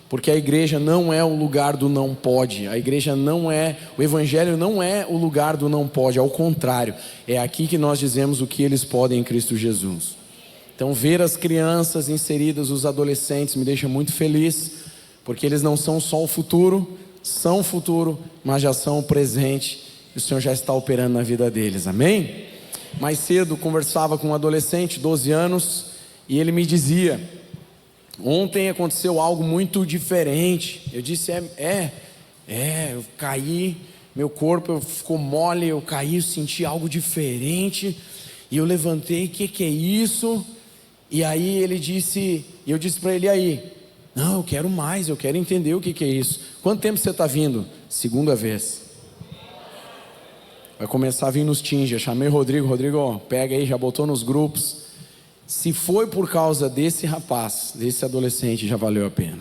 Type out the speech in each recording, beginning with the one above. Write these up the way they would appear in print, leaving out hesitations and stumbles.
Porque a igreja não é o lugar do não pode, o evangelho não é o lugar do não pode, ao contrário, é aqui que nós dizemos o que eles podem em Cristo Jesus. Então ver as crianças inseridas, os adolescentes, me deixa muito feliz, porque eles não são só o futuro, são o futuro, mas já são o presente, e o Senhor já está operando na vida deles, amém? Mais cedo conversava com um adolescente, 12 anos, e ele me dizia: ontem aconteceu algo muito diferente. Eu disse: eu caí, meu corpo ficou mole, eu caí, eu senti algo diferente, e eu levantei, o que é isso? E aí ele disse, e eu disse para ele: e aí? Não, eu quero mais, eu quero entender o que é isso. Quanto tempo você está vindo? Segunda vez. Vai começar a vir nos teens. Eu chamei o Rodrigo, pega aí, já botou nos grupos. Se foi por causa desse rapaz, desse adolescente, já valeu a pena.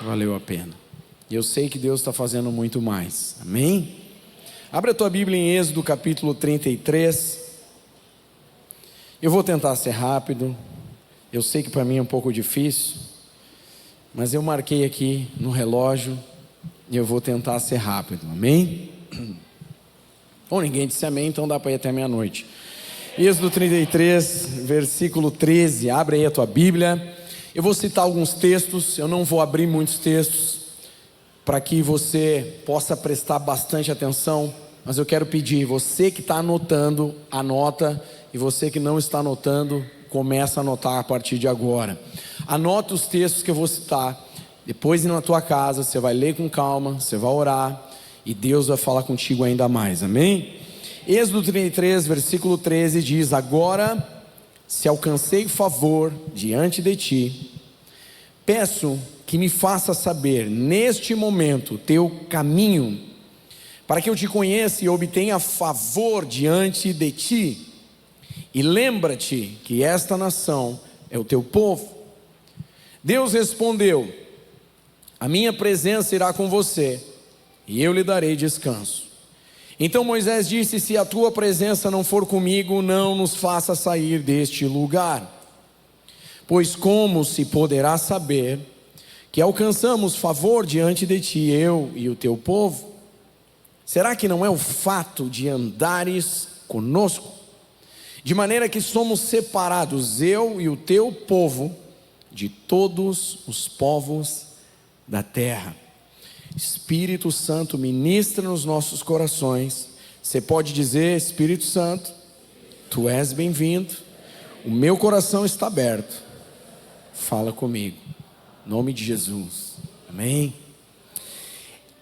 Valeu a pena. E eu sei que Deus está fazendo muito mais, amém? Abre a tua Bíblia em Êxodo capítulo 33. Eu vou tentar ser rápido, eu sei que para mim é um pouco difícil, mas eu marquei aqui no relógio e eu vou tentar ser rápido, amém? Bom, ninguém disse amém, então dá para ir até meia-noite. Êxodo 33, versículo 13, abre aí a tua Bíblia. Eu vou citar alguns textos, eu não vou abrir muitos textos, para que você possa prestar bastante atenção, mas eu quero pedir, você que está anotando, anota, e você que não está anotando, começa a anotar a partir de agora. Anota os textos que eu vou citar, depois na tua casa, você vai ler com calma, você vai orar, e Deus vai falar contigo ainda mais, amém? Êxodo 33, versículo 13 diz: agora, se alcancei favor diante de ti, peço que me faça saber neste momento teu caminho, para que eu te conheça e obtenha favor diante de ti. E lembra-te que esta nação é o teu povo. Deus respondeu: a minha presença irá com você, e eu lhe darei descanso. Então Moisés disse: se a tua presença não for comigo, não nos faça sair deste lugar. Pois como se poderá saber que alcançamos favor diante de ti, eu e o teu povo? Será que não é o fato de andares conosco? De maneira que somos separados, eu e o teu povo, de todos os povos da terra. Espírito Santo, ministra nos nossos corações. Você pode dizer: Espírito Santo, tu és bem-vindo, o meu coração está aberto, fala comigo, em nome de Jesus, amém?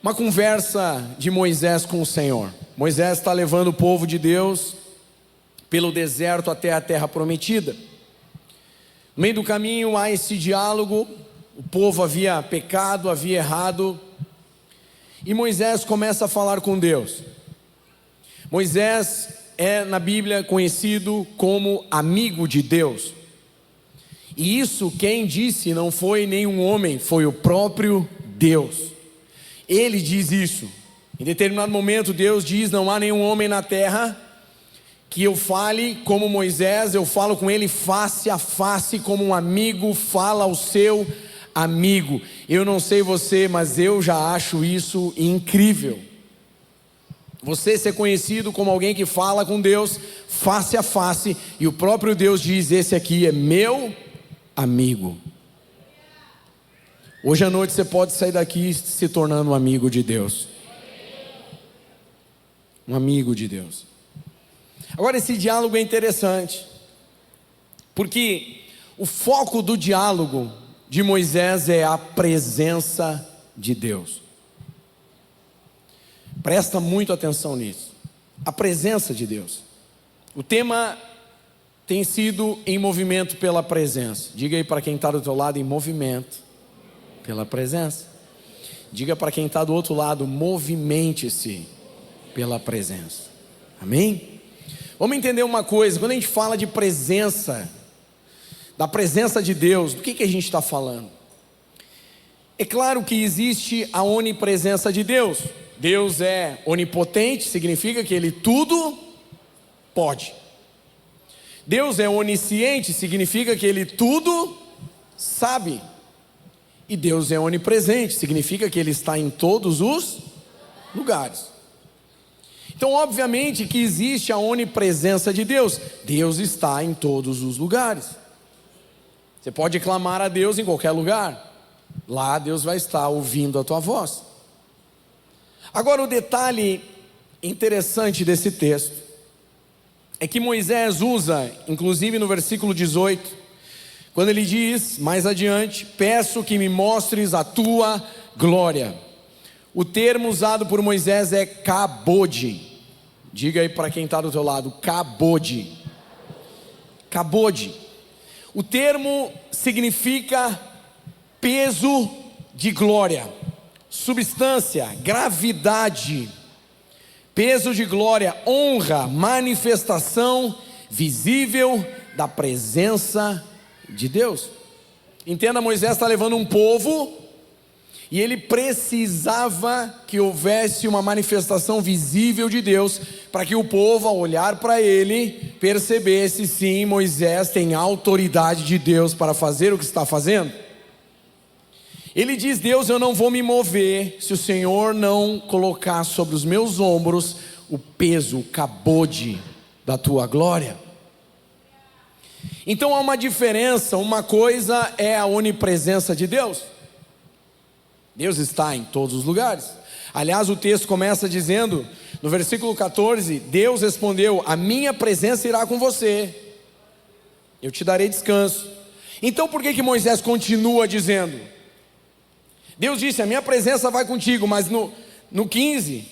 Uma conversa de Moisés com o Senhor. Moisés está levando o povo de Deus pelo deserto até a terra prometida. No meio do caminho há esse diálogo, o povo havia pecado, havia errado, e Moisés começa a falar com Deus. Moisés é na Bíblia conhecido como amigo de Deus, e isso quem disse não foi nenhum homem, foi o próprio Deus. Ele diz isso. Em determinado momento Deus diz: não há nenhum homem na terra que eu fale como Moisés, eu falo com ele face a face, como um amigo fala ao seu amigo. Eu não sei você, mas eu já acho isso incrível. Você ser conhecido como alguém que fala com Deus face a face, e o próprio Deus diz: esse aqui é meu amigo. Hoje à noite você pode sair daqui se tornando um amigo de Deus. Um amigo de Deus. Agora, esse diálogo é interessante, porque o foco do diálogo de Moisés é a presença de Deus. Presta muito atenção nisso, a presença de Deus. O tema tem sido em movimento pela presença. Diga aí para quem está do teu lado: em movimento pela presença. Diga para quem está do outro lado: movimente-se pela presença. Amém? Vamos entender uma coisa: quando a gente fala de presença, da presença de Deus, do que a gente está falando? É claro que existe a onipresença de Deus. Deus é onipotente, significa que Ele tudo pode. Deus é onisciente, significa que Ele tudo sabe. E Deus é onipresente, significa que Ele está em todos os lugares. Então, obviamente que existe a onipresença de Deus. Deus está em todos os lugares. Você pode clamar a Deus em qualquer lugar. Lá Deus vai estar ouvindo a tua voz. Agora, o detalhe interessante desse texto é que Moisés usa, inclusive no versículo 18, quando ele diz, mais adiante, peço que me mostres a tua glória. O termo usado por Moisés é kabod. Diga aí para quem está do teu lado, kabod. Kabod. O termo significa peso de glória, substância, gravidade, peso de glória, honra, manifestação visível da presença de Deus. Entenda, Moisés está levando um povo e ele precisava que houvesse uma manifestação visível de Deus, para que o povo, ao olhar para ele, percebesse, sim, Moisés tem autoridade de Deus para fazer o que está fazendo. Ele diz, Deus, eu não vou me mover se o Senhor não colocar sobre os meus ombros o peso, o kabod da tua glória. Então há uma diferença. Uma coisa é a onipresença de Deus. Deus está em todos os lugares. Aliás, o texto começa dizendo, no versículo 14, Deus respondeu, a minha presença irá com você, eu te darei descanso. Então por que Moisés continua dizendo? Deus disse, a minha presença vai contigo, mas no 15,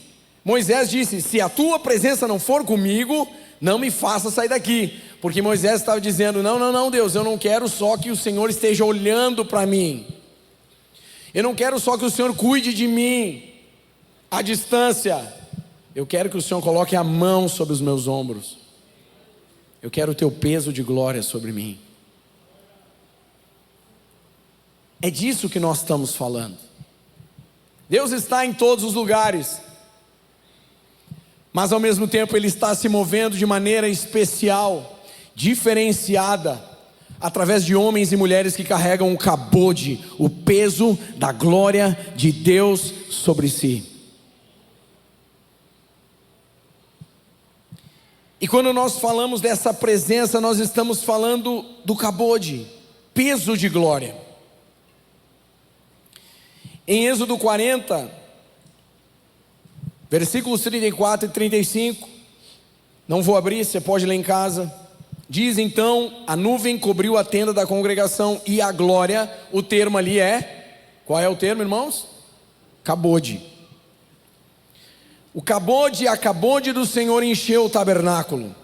Moisés disse, se a tua presença não for comigo, não me faça sair daqui. Porque Moisés estava dizendo, não Deus, eu não quero só que o Senhor esteja olhando para mim, eu não quero só que o Senhor cuide de mim à distância, eu quero que o Senhor coloque a mão sobre os meus ombros, eu quero o teu peso de glória sobre mim. É disso que nós estamos falando. Deus está em todos os lugares, mas ao mesmo tempo Ele está se movendo de maneira especial, diferenciada, através de homens e mulheres que carregam o kabod, o peso da glória de Deus sobre si. E quando nós falamos dessa presença, nós estamos falando do kabod, peso de glória. Em Êxodo 40, versículos 34 e 35, não vou abrir, você pode ler em casa. Diz então, a nuvem cobriu a tenda da congregação e a glória, o termo ali é, qual é o termo, irmãos? Kabod. O kabod, a kabod do Senhor encheu o tabernáculo,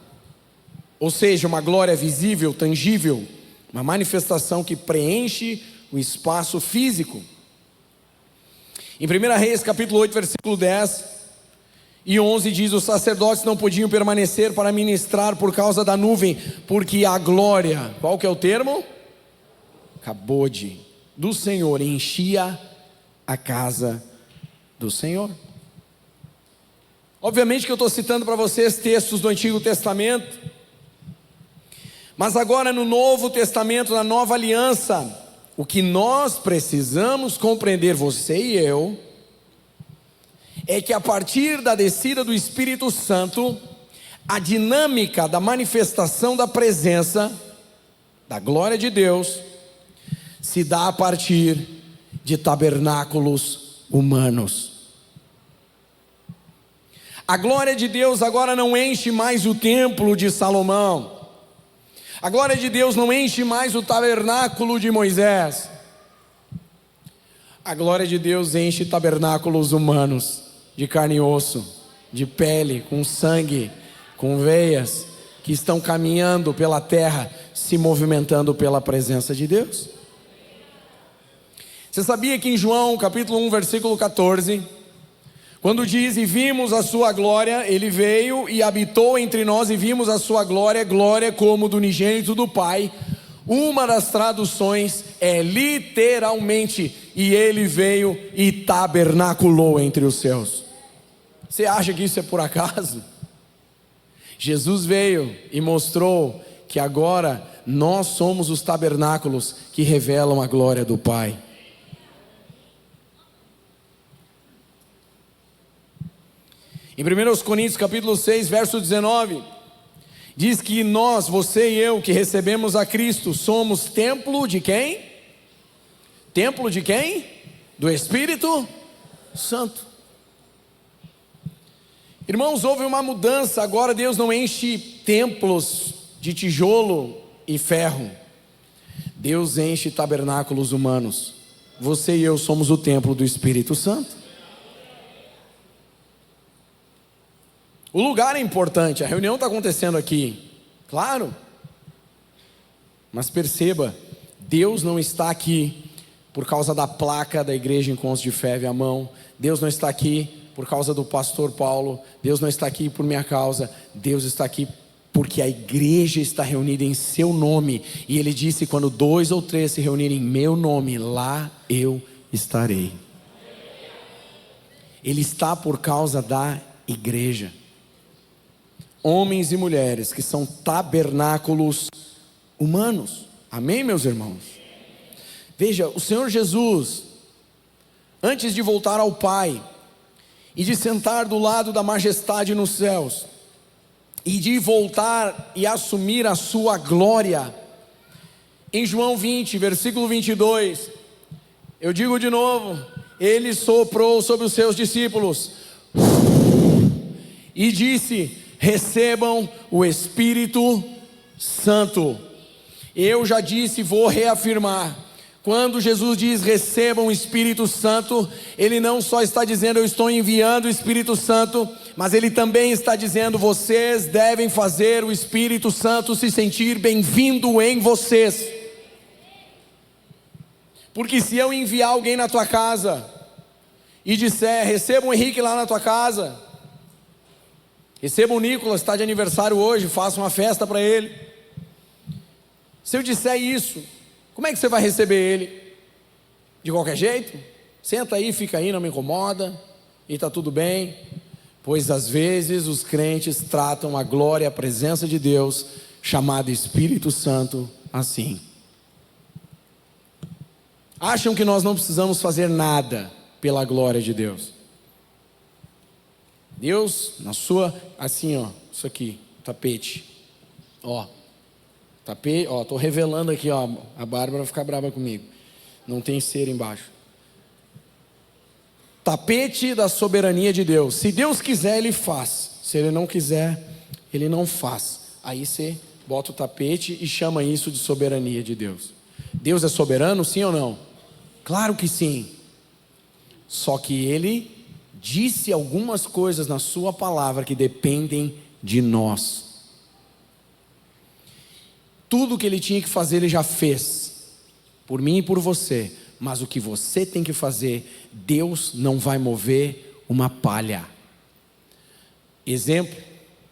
ou seja, uma glória visível, tangível, uma manifestação que preenche o espaço físico. Em 1 Reis capítulo 8, versículo 10 e 11 diz, os sacerdotes não podiam permanecer para ministrar por causa da nuvem, porque a glória, qual que é o termo? Kabod, do Senhor enchia a casa do Senhor. Obviamente que eu estou citando para vocês textos do Antigo Testamento, mas agora no Novo Testamento, na Nova Aliança, o que nós precisamos compreender, você e eu, é que a partir da descida do Espírito Santo, a dinâmica da manifestação da presença, da glória de Deus, se dá a partir de tabernáculos humanos. A glória de Deus agora não enche mais o templo de Salomão, a glória de Deus não enche mais o tabernáculo de Moisés, a glória de Deus enche tabernáculos humanos, de carne e osso, de pele, com sangue, com veias, que estão caminhando pela terra, se movimentando pela presença de Deus. Você sabia que em João capítulo 1 versículo 14, quando diz, e vimos a sua glória, ele veio e habitou entre nós e vimos a sua glória, glória como do unigênito do Pai. Uma das traduções é literalmente, e ele veio e tabernaculou entre os céus. Você acha que isso é por acaso? Jesus veio e mostrou que agora nós somos os tabernáculos que revelam a glória do Pai. Em 1 Coríntios capítulo 6, verso 19, diz que nós, você e eu, que recebemos a Cristo, somos templo de quem? Templo de quem? Do Espírito Santo. Irmãos, houve uma mudança. Agora Deus não enche templos de tijolo e ferro. Deus enche tabernáculos humanos. Você e eu somos o templo do Espírito Santo. O lugar é importante. A reunião está acontecendo aqui, claro. Mas perceba, Deus não está aqui por causa da placa da igreja Encontros de Fé e Amão. Deus não está aqui por causa do pastor Paulo. Deus não está aqui por minha causa. Deus está aqui porque a igreja está reunida em seu nome. E ele disse: quando 2 ou 3 se reunirem em meu nome, lá eu estarei. Ele está por causa da igreja. Homens e mulheres que são tabernáculos humanos. Amém, meus irmãos? Veja, o Senhor Jesus, antes de voltar ao Pai e de sentar do lado da majestade nos céus, e de voltar e assumir a sua glória, em João 20, versículo 22, eu digo de novo, ele soprou sobre os seus discípulos e disse: recebam o Espírito Santo. Eu já disse e vou reafirmar: quando Jesus diz recebam o Espírito Santo, Ele não só está dizendo eu estou enviando o Espírito Santo, mas Ele também está dizendo vocês devem fazer o Espírito Santo se sentir bem-vindo em vocês. Porque se eu enviar alguém na tua casa e disser receba o Henrique lá na tua casa, receba o Nicolas, está de aniversário hoje, faça uma festa para ele. Se eu disser isso, como é que você vai receber ele? De qualquer jeito? Senta aí, fica aí, não me incomoda, e está tudo bem. Pois às vezes os crentes tratam a glória, a presença de Deus, chamada Espírito Santo, assim. Acham que nós não precisamos fazer nada pela glória de Deus. Deus, na sua, assim ó, isso aqui, tapete, ó. Tapete, ó, estou revelando aqui, ó, a Bárbara vai ficar brava comigo, não tem cera embaixo. Tapete da soberania de Deus. Se Deus quiser, Ele faz. Se Ele não quiser, Ele não faz. Aí você bota o tapete e chama isso de soberania de Deus. Deus é soberano, sim ou não? Claro que sim. Só que Ele disse algumas coisas na sua palavra que dependem de nós. Tudo que Ele tinha que fazer, Ele já fez, por mim e por você. Mas o que você tem que fazer, Deus não vai mover uma palha. Exemplo,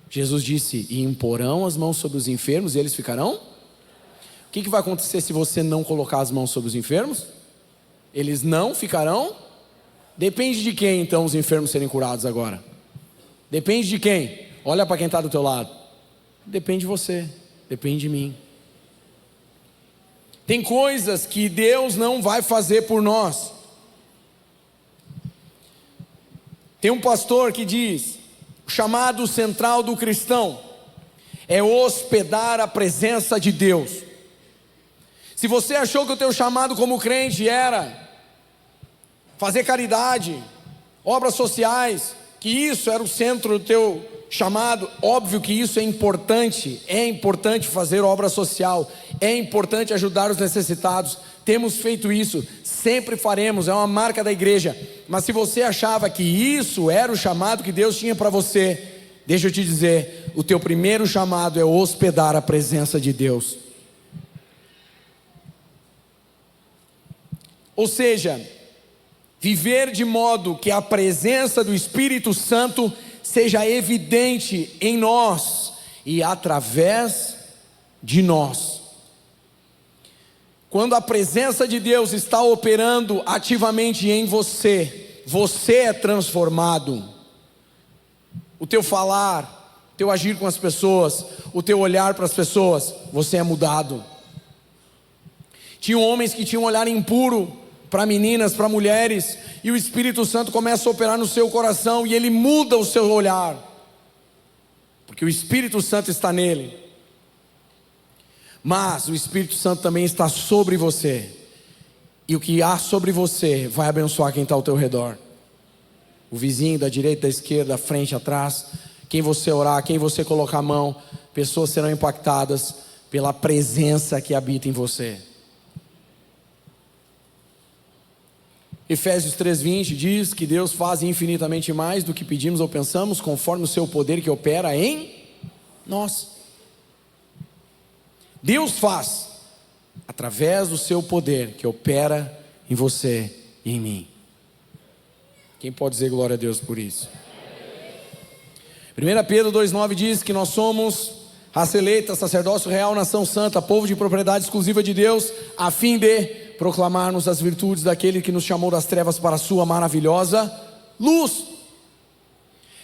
Jesus disse: e imporão as mãos sobre os enfermos e eles ficarão? O que vai acontecer se você não colocar as mãos sobre os enfermos? Eles não ficarão? Depende de quem então os enfermos serem curados agora? Depende de quem? Olha para quem está do teu lado. Depende de você, depende de mim. Tem coisas que Deus não vai fazer por nós. Tem um pastor que diz: o chamado central do cristão é hospedar a presença de Deus. Se você achou que o teu chamado como crente era fazer caridade, obras sociais, que isso era o centro do teu chamado, óbvio que isso é importante fazer obra social, é importante ajudar os necessitados, temos feito isso, sempre faremos, é uma marca da igreja. Mas se você achava que isso era o chamado que Deus tinha para você, deixa eu te dizer, o teu primeiro chamado é hospedar a presença de Deus. Ou seja, viver de modo que a presença do Espírito Santo seja evidente em nós e através de nós. Quando a presença de Deus está operando ativamente em você, você é transformado. O teu falar, o teu agir com as pessoas, o teu olhar para as pessoas, você é mudado. Tinham homens que tinham um olhar impuro para meninas, para mulheres, e o Espírito Santo começa a operar no seu coração, e ele muda o seu olhar, porque o Espírito Santo está nele. Mas o Espírito Santo também está sobre você, e o que há sobre você vai abençoar quem está ao teu redor. O vizinho, da direita, da esquerda, da frente, atrás. Quem você orar, quem você colocar a mão, pessoas serão impactadas pela presença que habita em você. Efésios 3:20 diz que Deus faz infinitamente mais do que pedimos ou pensamos, conforme o seu poder que opera em nós. Deus faz através do seu poder que opera em você e em mim. Quem pode dizer glória a Deus por isso? 1 Pedro 2,9 diz que nós somos raça eleita, sacerdócio real, nação santa, povo de propriedade exclusiva de Deus, a fim de proclamarmos as virtudes daquele que nos chamou das trevas para a sua maravilhosa luz.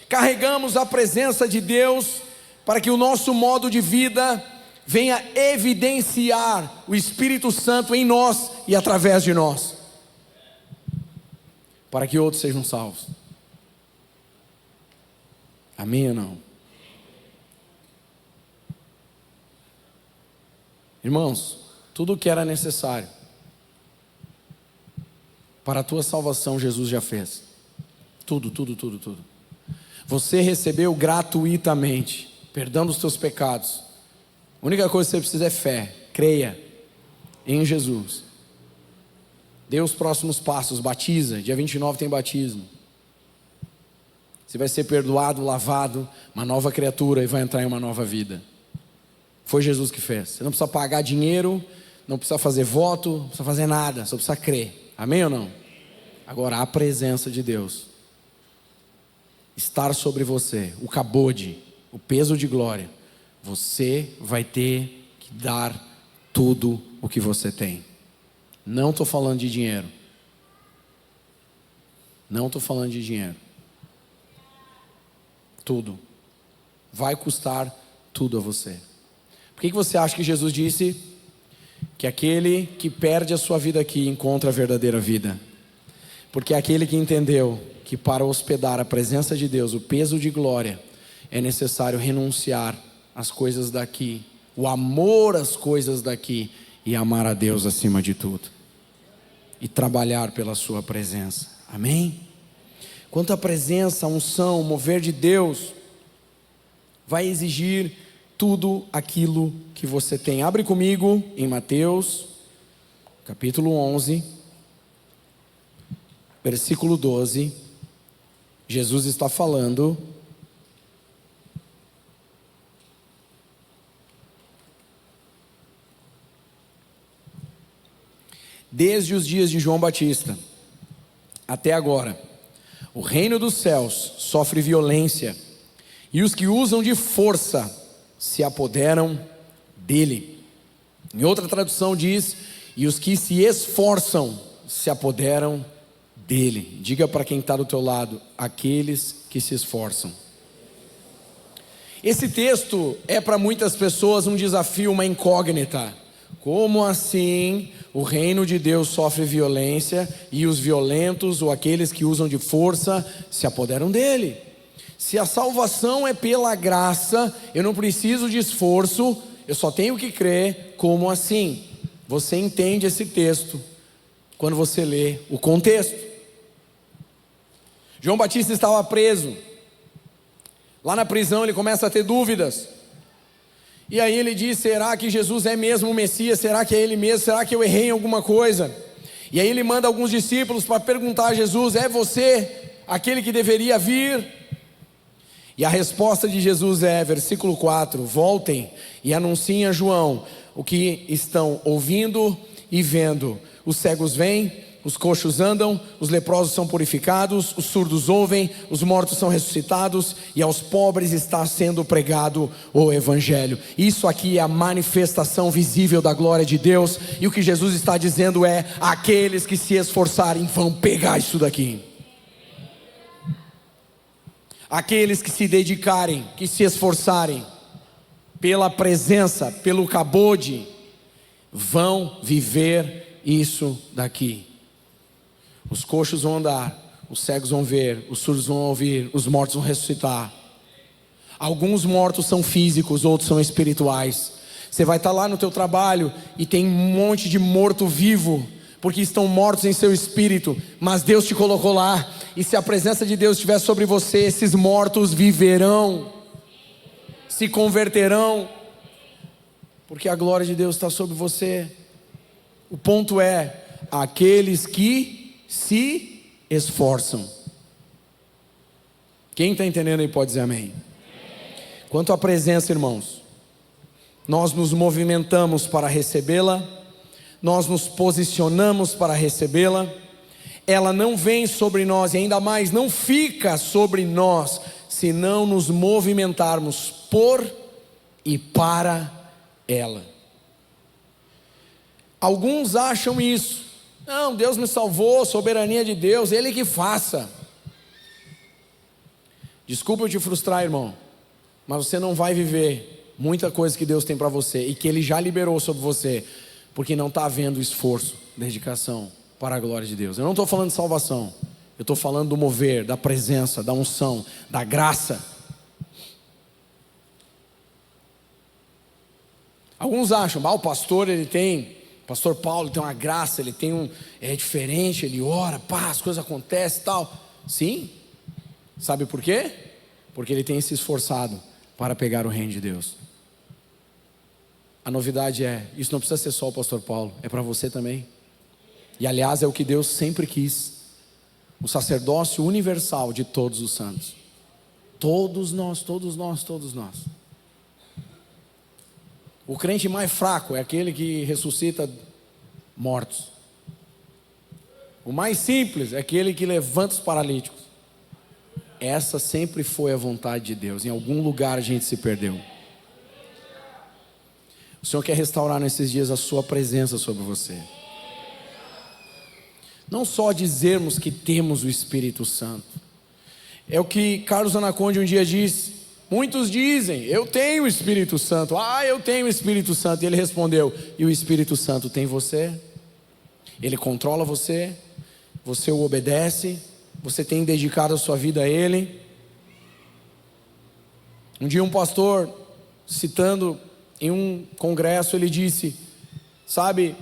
Carregamos a presença de Deus para que o nosso modo de vida venha evidenciar o Espírito Santo em nós e através de nós, para que outros sejam salvos. Amém ou não? Irmãos, tudo o que era necessário para a tua salvação, Jesus já fez. Tudo. Você recebeu gratuitamente perdão dos teus pecados. A única coisa que você precisa é fé. Creia em Jesus. Dê os próximos passos, batiza. Dia 29 tem batismo. Você vai ser perdoado, lavado, uma nova criatura, e vai entrar em uma nova vida. Foi Jesus que fez. Você não precisa pagar dinheiro, não precisa fazer voto, não precisa fazer nada, só precisa crer. Amém ou não? Agora, a presença de Deus estar sobre você, o cabode, o peso de glória, você vai ter que dar tudo o que você tem. Não estou falando de dinheiro. Não estou falando de dinheiro. Tudo. Vai custar tudo a você. Por que você acha que Jesus disse que aquele que perde a sua vida aqui encontra a verdadeira vida? Porque aquele que entendeu que para hospedar a presença de Deus, o peso de glória, é necessário renunciar às coisas daqui, o amor às coisas daqui, e amar a Deus acima de tudo, e trabalhar pela sua presença. Amém? Quanto à presença, a unção, o mover de Deus, vai exigir tudo aquilo que você tem. Abre comigo em Mateus, capítulo 11, versículo 12. Jesus está falando. Desde os dias de João Batista até agora, o reino dos céus sofre violência, e os que usam de força se apoderam dele. Em outra tradução diz: e os que se esforçam se apoderam dele. Diga para quem está do teu lado: aqueles que se esforçam. Esse texto é para muitas pessoas um desafio, uma incógnita. Como assim o reino de Deus sofre violência e os violentos, ou aqueles que usam de força, se apoderam dele? Se a salvação é pela graça, eu não preciso de esforço, eu só tenho que crer. Como assim? Você entende esse texto quando você lê o contexto. João Batista estava preso. Lá na prisão ele começa a ter dúvidas. E aí ele diz: será que Jesus é mesmo o Messias? Será que é ele mesmo? Será que eu errei em alguma coisa? E aí ele manda alguns discípulos para perguntar a Jesus: é você aquele que deveria vir? E a resposta de Jesus é, versículo 4: voltem e anunciem a João o que estão ouvindo e vendo. Os cegos vêm, os coxos andam, os leprosos são purificados, os surdos ouvem, os mortos são ressuscitados, e aos pobres está sendo pregado o Evangelho. Isso aqui é a manifestação visível da glória de Deus, e o que Jesus está dizendo é: aqueles que se esforçarem vão pegar isso daqui. Aqueles que se dedicarem, que se esforçarem pela presença, pelo cabode, vão viver isso daqui. Os coxos vão andar, os cegos vão ver, os surdos vão ouvir, os mortos vão ressuscitar. Alguns mortos são físicos, outros são espirituais. Você vai estar lá no teu trabalho e tem um monte de morto vivo, porque estão mortos em seu espírito, mas Deus te colocou lá. E se a presença de Deus estiver sobre você, esses mortos viverão, se converterão, porque a glória de Deus está sobre você. O ponto é, aqueles que se esforçam. Quem está entendendo aí pode dizer amém. Quanto à presença, irmãos, nós nos movimentamos para recebê-la, nós nos posicionamos para recebê-la. Ela não vem sobre nós, e ainda mais não fica sobre nós, se não nos movimentarmos por e para ela. Alguns acham isso. Não, Deus me salvou, soberania de Deus, Ele que faça. Desculpa eu te frustrar, irmão, mas você não vai viver muita coisa que Deus tem para você e que Ele já liberou sobre você, porque não está havendo esforço, dedicação para a glória de Deus. Eu não estou falando de salvação, eu estou falando do mover, da presença, da unção, da graça. Alguns acham, o pastor pastor Paulo tem uma graça, ele tem é diferente, ele ora, as coisas acontecem e tal. Sim, sabe por quê? Porque ele tem se esforçado para pegar o reino de Deus. A novidade isso não precisa ser só o pastor Paulo, é para você também. E aliás é o que Deus sempre quis, o sacerdócio universal de todos os santos. Todos nós. O crente mais fraco é aquele que ressuscita mortos. O mais simples é aquele que levanta os paralíticos. Essa sempre foi a vontade de Deus. Em algum lugar a gente se perdeu. O Senhor quer restaurar nesses dias a sua presença sobre você. Não só dizermos que temos o Espírito Santo. É o que Carlos Anaconde um dia disse. Muitos dizem, eu tenho o Espírito Santo. Eu tenho o Espírito Santo. E ele respondeu, e o Espírito Santo tem você? Ele controla você? Você o obedece? Você tem dedicado a sua vida a Ele? Um dia um pastor, citando em um congresso, ele disse, sabe,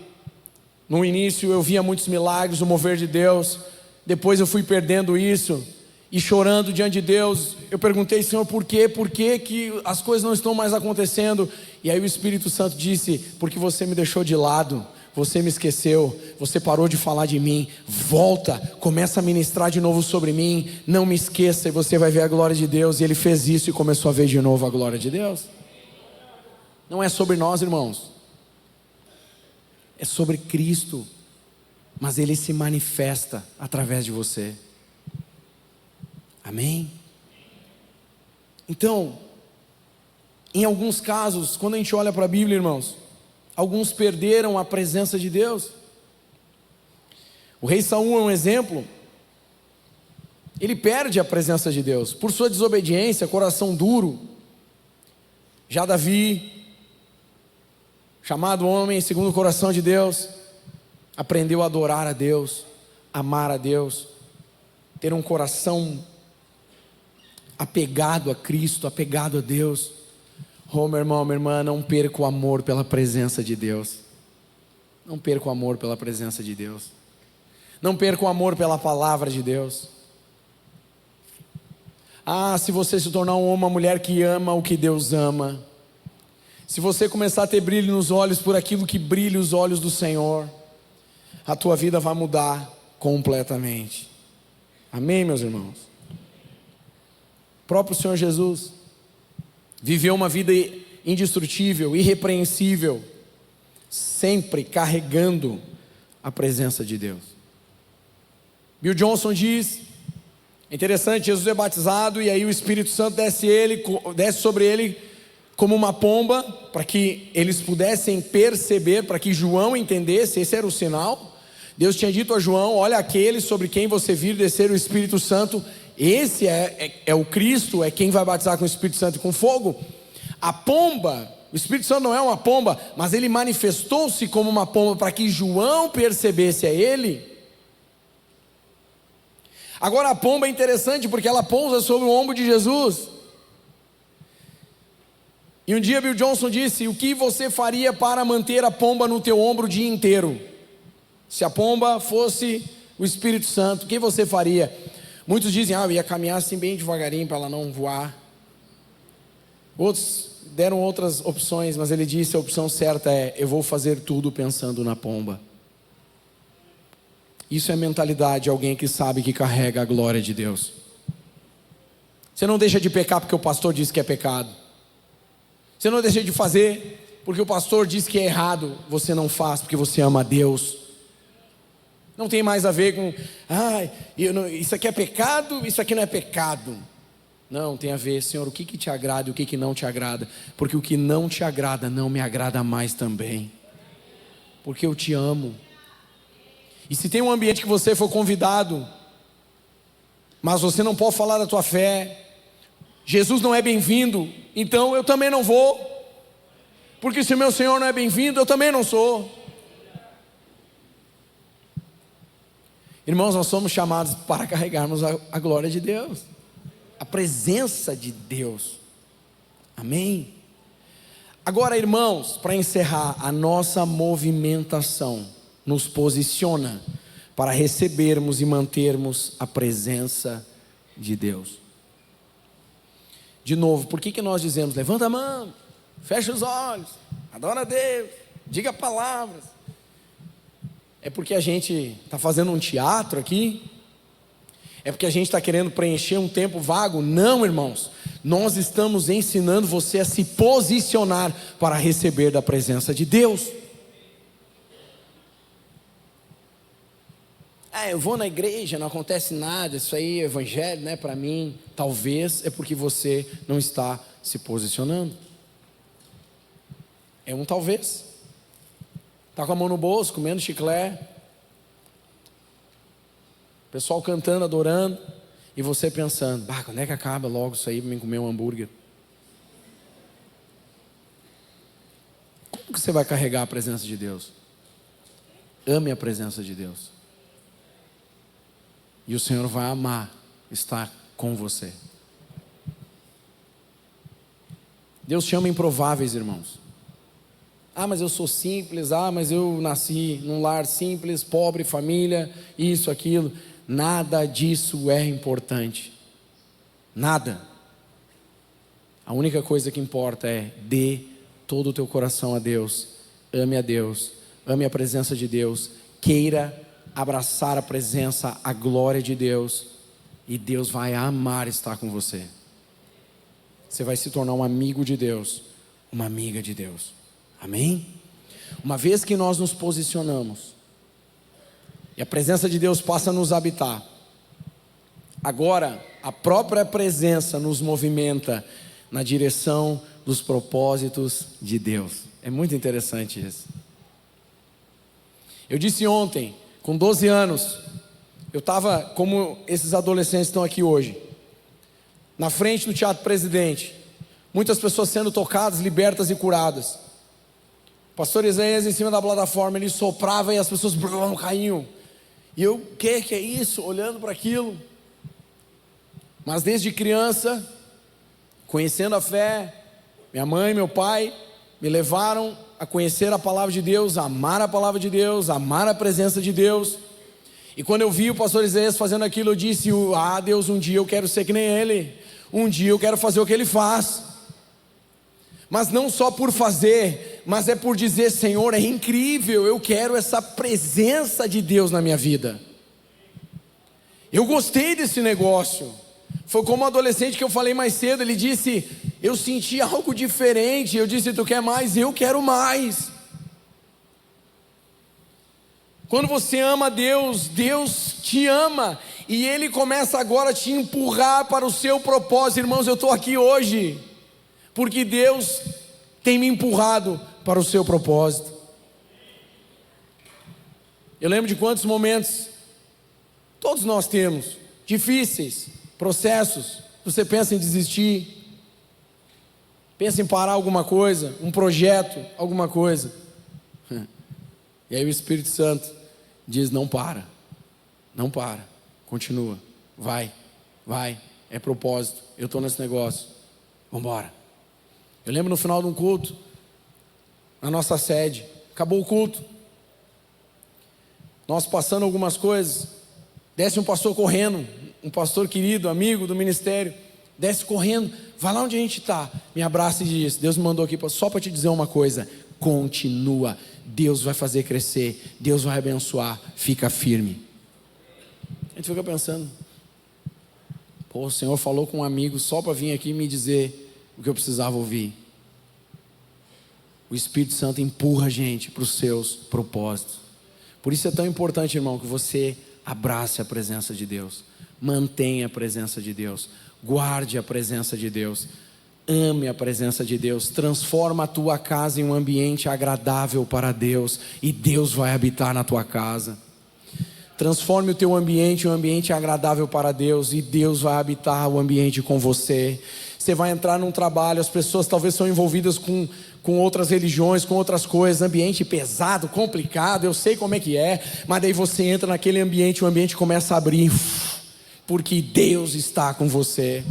no início eu via muitos milagres, o mover de Deus, depois eu fui perdendo isso, e chorando diante de Deus, eu perguntei, Senhor, por quê? Por que que as coisas não estão mais acontecendo? E aí o Espírito Santo disse, porque você me deixou de lado, você me esqueceu, você parou de falar de mim, volta, começa a ministrar de novo sobre mim, não me esqueça e você vai ver a glória de Deus. E ele fez isso e começou a ver de novo a glória de Deus. Não é sobre nós, irmãos, é sobre Cristo, mas Ele se manifesta através de você. Amém? Então, em alguns casos, quando a gente olha para a Bíblia, irmãos, alguns perderam a presença de Deus. O rei Saul é um exemplo. Ele perde a presença de Deus por sua desobediência, coração duro. Já Davi, chamado homem segundo o coração de Deus, aprendeu a adorar a Deus, amar a Deus, ter um coração apegado a Cristo, apegado a Deus. Meu irmão, minha irmã, não perca o amor pela presença de Deus. Não perca o amor pela presença de Deus. Não perca o amor pela palavra de Deus. Se você se tornar um homem, uma mulher que ama o que Deus ama, se você começar a ter brilho nos olhos por aquilo que brilha os olhos do Senhor, a tua vida vai mudar completamente. Amém, meus irmãos? O próprio Senhor Jesus viveu uma vida indestrutível, irrepreensível, sempre carregando a presença de Deus. Bill Johnson diz, interessante, Jesus é batizado e aí o Espírito Santo desce sobre ele como uma pomba, para que eles pudessem perceber, para que João entendesse, esse era o sinal. Deus tinha dito a João, olha aquele sobre quem você vir descer o Espírito Santo, esse é o Cristo, é quem vai batizar com o Espírito Santo e com fogo. A pomba, o Espírito Santo não é uma pomba, mas ele manifestou-se como uma pomba, para que João percebesse a ele, Agora a pomba é interessante porque ela pousa sobre o ombro de Jesus. E um dia Bill Johnson disse: o que você faria para manter a pomba no teu ombro o dia inteiro? Se a pomba fosse o Espírito Santo, o que você faria? Muitos dizem: eu ia caminhar assim bem devagarinho para ela não voar. Outros deram outras opções, mas ele disse: a opção certa é: eu vou fazer tudo pensando na pomba. Isso é mentalidade de alguém que sabe que carrega a glória de Deus. Você não deixa de pecar porque o pastor disse que é pecado. Você não deixa de fazer porque o pastor disse que é errado. Você não faz porque você ama a Deus. Não tem mais a ver com isso aqui é pecado, isso aqui não é pecado. Não, tem a ver, Senhor, o que te agrada e o que não te agrada. Porque o que não te agrada não me agrada mais também. Porque eu te amo. E se tem um ambiente que você for convidado, mas você não pode falar da tua fé, Jesus não é bem-vindo, então eu também não vou. Porque se o meu Senhor não é bem-vindo, eu também não sou. Irmãos, nós somos chamados para carregarmos a glória de Deus, a presença de Deus. Amém? Agora, irmãos, para encerrar, a nossa movimentação nos posiciona para recebermos e mantermos a presença de Deus. De novo, por que nós dizemos: levanta a mão, fecha os olhos, adora a Deus, diga palavras? É porque a gente está fazendo um teatro aqui? É porque a gente está querendo preencher um tempo vago? Não, irmãos, nós estamos ensinando você a se posicionar para receber da presença de Deus. Eu vou na igreja, não acontece nada, isso aí é evangelho, não é para mim. Talvez é porque você não está se posicionando. É um talvez. Está com a mão no bolso, comendo chiclete, pessoal cantando, adorando, e você pensando: quando é que acaba logo isso aí para mim comer um hambúrguer? Como que você vai carregar a presença de Deus? Ame a presença de Deus, e o Senhor vai amar estar com você. Deus chama improváveis, irmãos. Mas eu sou simples, mas eu nasci num lar simples, pobre, família, isso, aquilo. Nada disso é importante. Nada. A única coisa que importa é: dê todo o teu coração a Deus, ame a presença de Deus, queira abraçar a presença, a glória de Deus, e Deus vai amar estar com você. Você vai se tornar um amigo de Deus, uma amiga de Deus. Amém? Uma vez que nós nos posicionamos e a presença de Deus passa a nos habitar, agora a própria presença nos movimenta na direção dos propósitos de Deus. É muito interessante isso. Eu disse ontem, com 12 anos, eu estava como esses adolescentes estão aqui hoje, na frente do Teatro Presidente, muitas pessoas sendo tocadas, libertas e curadas. O pastor Isaías em cima da plataforma, ele soprava e as pessoas caíam. E eu, que é isso? Olhando para aquilo. Mas desde criança, conhecendo a fé, minha mãe e meu pai me levaram a conhecer a palavra de Deus, a amar a palavra de Deus, a amar a presença de Deus. E quando eu vi o pastor Isaías fazendo aquilo, eu disse: Deus, um dia eu quero ser que nem ele. Um dia eu quero fazer o que ele faz. Mas não só por fazer, mas é por dizer: Senhor, é incrível, eu quero essa presença de Deus na minha vida. Eu gostei desse negócio. Foi como um adolescente que eu falei mais cedo, ele disse: eu senti algo diferente. Eu disse: tu quer mais? Eu quero mais. Quando você ama Deus, Deus te ama, e Ele começa agora a te empurrar para o seu propósito. Irmãos, eu estou aqui hoje porque Deus tem me empurrado para o seu propósito. Eu lembro de quantos momentos todos nós temos, difíceis, processos, você pensa em desistir, pensa em parar alguma coisa, um projeto, alguma coisa, e aí o Espírito Santo diz: não para, continua, vai, é propósito, eu estou nesse negócio, vamos embora. Eu lembro no final de um culto, na nossa sede, acabou o culto, nós passando algumas coisas, desce um pastor correndo, um pastor querido, amigo do ministério, desce correndo, vai lá onde a gente está, me abraça e diz: Deus me mandou aqui só para te dizer uma coisa, continua, Deus vai fazer crescer, Deus vai abençoar, fica firme. A gente fica pensando, pô, o Senhor falou com um amigo só para vir aqui me dizer o que eu precisava ouvir. O Espírito Santo empurra a gente para os seus propósitos. Por isso é tão importante, irmão, que você abrace a presença de Deus, mantenha a presença de Deus, guarde a presença de Deus, ame a presença de Deus, transforma a tua casa em um ambiente agradável para Deus, e Deus vai habitar na tua casa. Transforme o teu ambiente em um ambiente agradável para Deus, e Deus vai habitar o ambiente com você. Você vai entrar num trabalho, as pessoas talvez são envolvidas com outras religiões, com outras coisas, ambiente pesado, complicado, eu sei como é que é, mas daí você entra naquele ambiente, o ambiente começa a abrir, porque Deus está com você.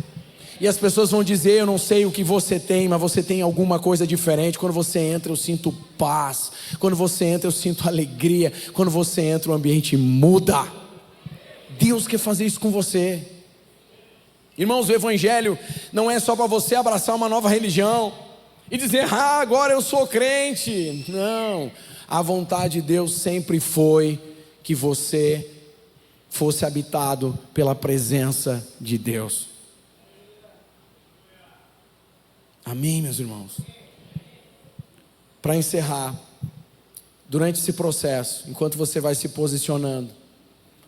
E as pessoas vão dizer: eu não sei o que você tem, mas você tem alguma coisa diferente. Quando você entra, eu sinto paz. Quando você entra, eu sinto alegria. Quando você entra, o ambiente muda. Deus quer fazer isso com você. Irmãos, o evangelho não é só para você abraçar uma nova religião e dizer: ah, agora eu sou crente. Não, a vontade de Deus sempre foi que você fosse habitado pela presença de Deus. Amém, meus irmãos? Para encerrar, durante esse processo, enquanto você vai se posicionando,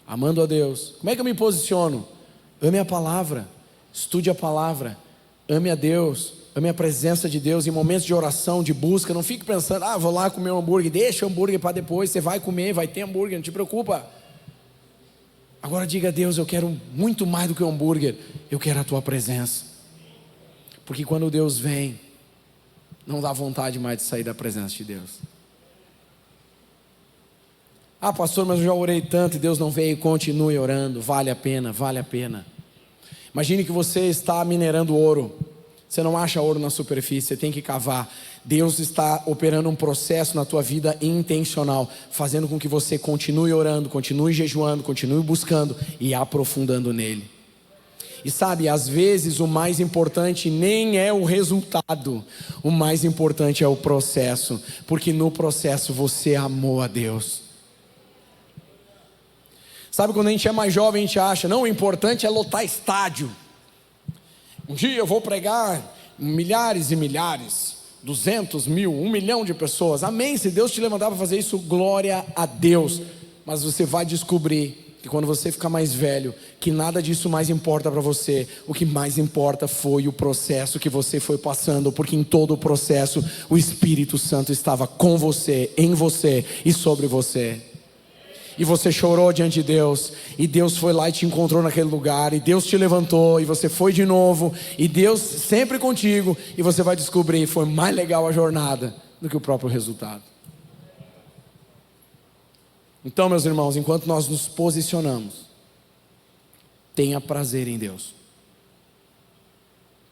amando a Deus, como é que eu me posiciono? Ame a palavra, estude a palavra, ame a Deus, ame a presença de Deus em momentos de oração, de busca. Não fique pensando: ah, vou lá comer um hambúrguer, deixa o hambúrguer para depois. Você vai comer, vai ter hambúrguer, não te preocupa. Agora diga a Deus: eu quero muito mais do que um hambúrguer, eu quero a tua presença. Porque quando Deus vem, não dá vontade mais de sair da presença de Deus. Ah, pastor, mas eu já orei tanto e Deus não veio. Continue orando, vale a pena, vale a pena. Imagine que você está minerando ouro, você não acha ouro na superfície, você tem que cavar. Deus está operando um processo na tua vida intencional, fazendo com que você continue orando, continue jejuando, continue buscando e aprofundando nele. E sabe, às vezes o mais importante nem é o resultado, o mais importante é o processo, porque no processo você amou a Deus. Sabe, quando a gente é mais jovem, a gente acha: não, o importante é lotar estádio. Um dia eu vou pregar milhares e milhares, 200 mil, 1 milhão de pessoas. Amém, se Deus te levantar para fazer isso, glória a Deus. Mas você vai descobrir que quando você ficar mais velho, que nada disso mais importa para você. O que mais importa foi o processo que você foi passando, porque em todo o processo o Espírito Santo estava com você, em você e sobre você. E você chorou diante de Deus, e Deus foi lá e te encontrou naquele lugar, e Deus te levantou, e você foi de novo, e Deus sempre contigo, e você vai descobrir, foi mais legal a jornada do que o próprio resultado. Então, meus irmãos, enquanto nós nos posicionamos, tenha prazer em Deus.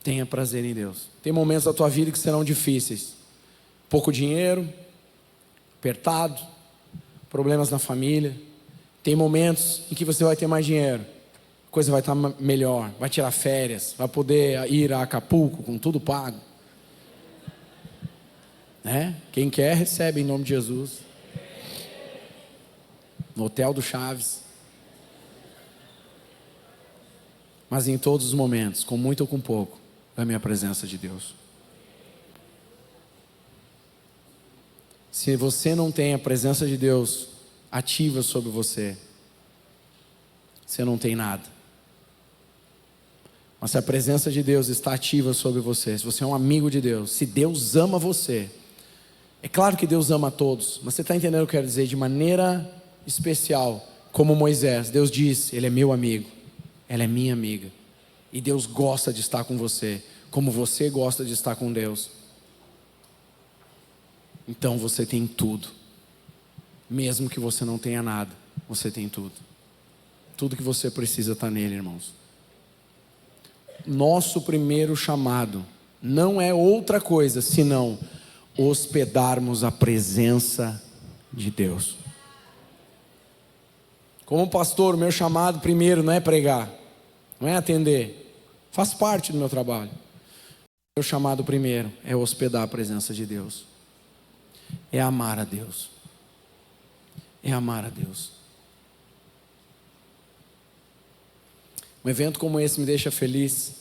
Tenha prazer em Deus. Tem momentos da tua vida que serão difíceis. Pouco dinheiro, apertado, problemas na família. Tem momentos em que você vai ter mais dinheiro, a coisa vai estar melhor, vai tirar férias, vai poder ir a Acapulco com tudo pago, né? Quem quer recebe em nome de Jesus, no hotel do Chaves. Mas em todos os momentos, com muito ou com pouco, ame a presença de Deus. Se você não tem a presença de Deus ativa sobre você, você não tem nada. Mas se a presença de Deus está ativa sobre você, se você é um amigo de Deus, se Deus ama você, é claro que Deus ama a todos, mas você está entendendo o que eu quero dizer? De maneira especial, como Moisés, Deus diz: ele é meu amigo, ela é minha amiga, e Deus gosta de estar com você, como você gosta de estar com Deus. Então você tem tudo. Mesmo que você não tenha nada, você tem tudo. Tudo que você precisa está nele, irmãos. Nosso primeiro chamado não é outra coisa senão hospedarmos a presença de Deus. Como pastor, o meu chamado primeiro não é pregar, não é atender, faz parte do meu trabalho. O meu chamado primeiro é hospedar a presença de Deus, é amar a Deus, é amar a Deus. Um evento como esse me deixa feliz.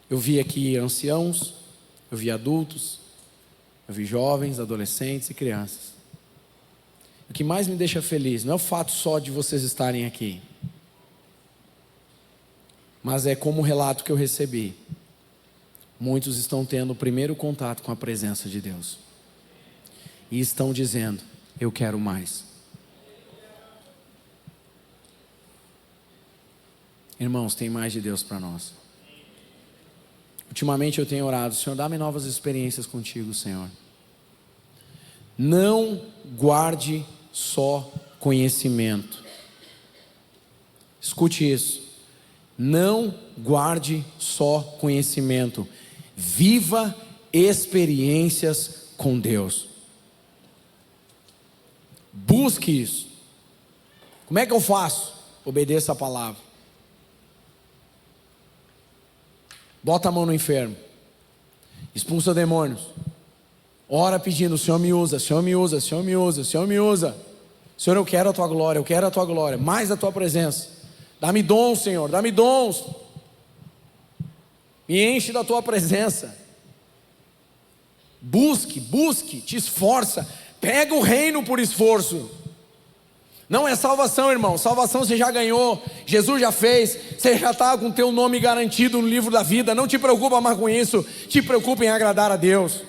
Eu vi aqui anciãos, eu vi adultos, eu vi jovens, adolescentes e crianças. O que mais me deixa feliz não é o fato só de vocês estarem aqui, mas é como o relato que eu recebi. Muitos estão tendo o primeiro contato com a presença de Deus e estão dizendo: eu quero mais. Irmãos, tem mais de Deus para nós. Ultimamente eu tenho orado: Senhor, dá-me novas experiências contigo, Senhor. Não guarde só conhecimento. Escute isso. Não guarde só conhecimento. Viva experiências com Deus. Busque isso. Como é que eu faço? Obedeça a palavra. Bota a mão no enfermo, expulsa demônios, ora pedindo: Senhor me usa, Senhor me usa, Senhor me usa, Senhor me usa. Senhor, eu quero a tua glória, eu quero a tua glória, mais a tua presença. Dá-me dons, Senhor, dá-me dons. Me enche da tua presença. Busque, te esforça. Pega o reino por esforço. Não é salvação, irmão. Salvação você já ganhou, Jesus já fez. Você já está com o teu nome garantido no livro da vida. Não te preocupa mais com isso. Te preocupa em agradar a Deus.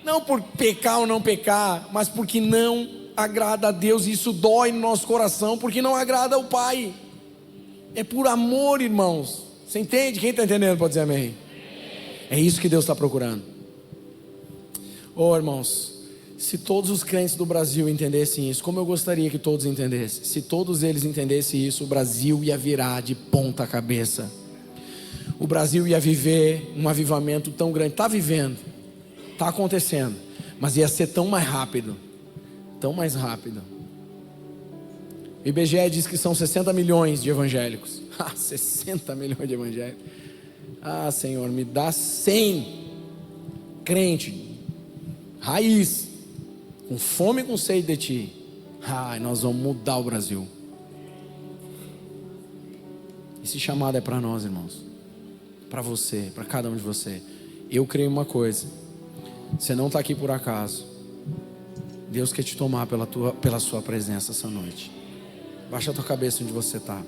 Não por pecar ou não pecar, mas porque não agrada a Deus. Isso dói no nosso coração, porque não agrada ao Pai. É por amor, irmãos. Você entende? Quem está entendendo pode dizer amém. É isso que Deus está procurando. Oh, irmãos, se todos os crentes do Brasil entendessem isso, como eu gostaria que todos entendessem. Se todos eles entendessem isso, o Brasil ia virar de ponta cabeça. O Brasil ia viver um avivamento tão grande. Está vivendo, está acontecendo, mas ia ser tão mais rápido. Tão mais rápido. O IBGE diz que são 60 milhões de evangélicos. 60 milhões de evangélicos. Senhor, me dá 100 crente raiz, com fome e com sede de ti. Nós vamos mudar o Brasil. Esse chamado é para nós, irmãos. Para você, para cada um de você. Eu creio uma coisa: você não está aqui por acaso. Deus quer te tomar pela sua presença essa noite. Baixa a tua cabeça onde você está.